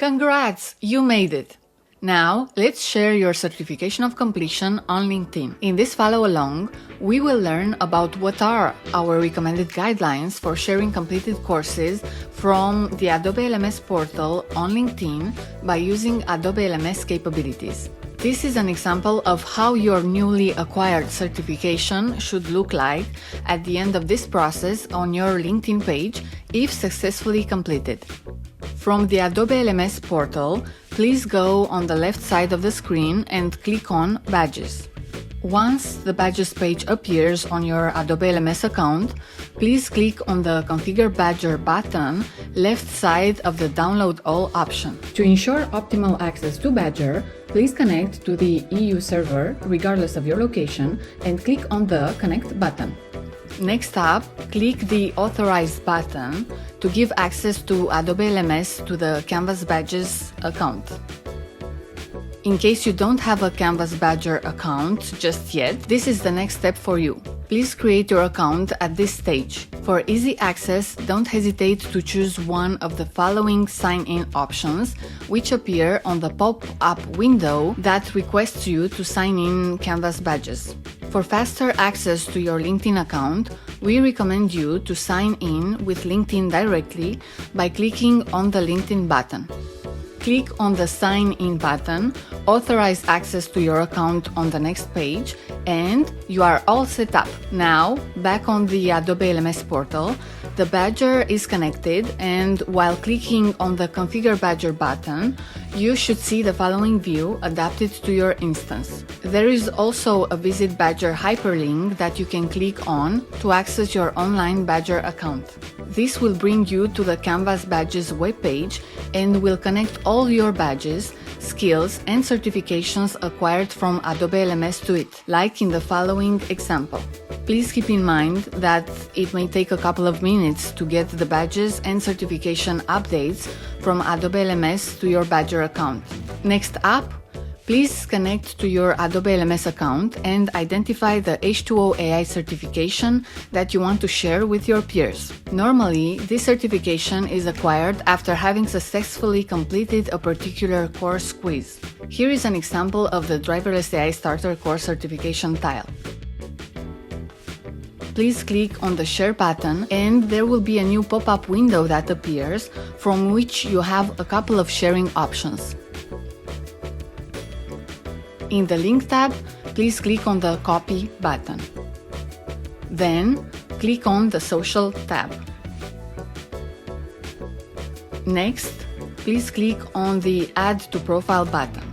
Congrats! You made it! Now, let's share your certification of completion on LinkedIn. In this follow-along, we will learn about what are our recommended guidelines for sharing completed courses from the Adobe LMS portal on LinkedIn by using Adobe LMS capabilities. This is an example of how your newly acquired certification should look like at the end of this process on your LinkedIn page if successfully completed. From the Adobe LMS portal, please go on the left side of the screen and click on Badges. Once the Badges page appears on your Adobe LMS account, please click on the Configure Badger button left side of the Download All option. To ensure optimal access to Badger, please connect to the EU server regardless of your location and click on the Connect button. Next up, click the Authorize button to give access to Adobe LMS to the Canvas Badges account. In case you don't have a Canvas Badger account just yet, this is the next step for you. Please create your account at this stage. For easy access, don't hesitate to choose one of the following sign-in options, which appear on the pop-up window that requests you to sign in Canvas Badges. For faster access to your LinkedIn account, we recommend you to sign in with LinkedIn directly by clicking on the LinkedIn button. Click on the Sign In button, authorize access to your account on the next page, and you are all set up. Now, back on the Adobe LMS portal, the Badger is connected, and while clicking on the Configure Badger button, you should see the following view adapted to your instance. There is also a Visit Badger hyperlink that you can click on to access your online Badger account. This will bring you to the Canvas Badges webpage and will connect all your badges, skills, and certifications acquired from Adobe LMS to it, like in the following example. Please keep in mind that it may take a couple of minutes to get the badges and certification updates from Adobe LMS to your Badger account. Next up, please connect to your Adobe LMS account and identify the H2O AI certification that you want to share with your peers. Normally, this certification is acquired after having successfully completed a particular course quiz. Here is an example of the Driverless AI Starter Course certification tile. Please click on the Share button and there will be a new pop-up window that appears from which you have a couple of sharing options. In the Link tab, please click on the Copy button. Then, click on the Social tab. Next, please click on the Add to Profile button.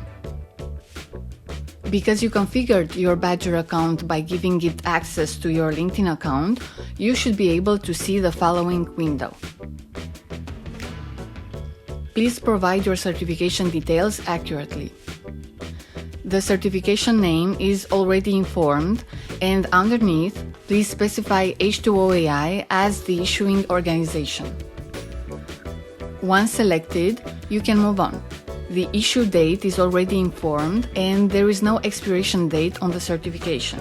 Because you configured your Badger account by giving it access to your LinkedIn account, you should be able to see the following window. Please provide your certification details accurately. The certification name is already informed, and underneath, please specify H2O AI as the issuing organization. Once selected, you can move on. The issue date is already informed, and there is no expiration date on the certification.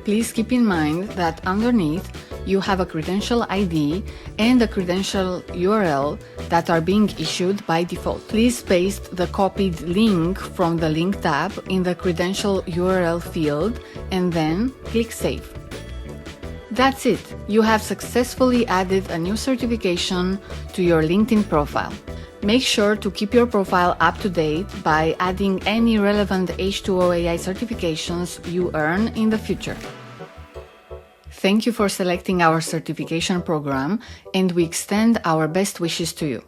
Please keep in mind that underneath, you have a credential ID and a credential URL that are being issued by default. Please paste the copied link from the Link tab in the credential URL field and then click Save. That's it! You have successfully added a new certification to your LinkedIn profile. Make sure to keep your profile up to date by adding any relevant H2O AI certifications you earn in the future. Thank you for selecting our certification program, and we extend our best wishes to you.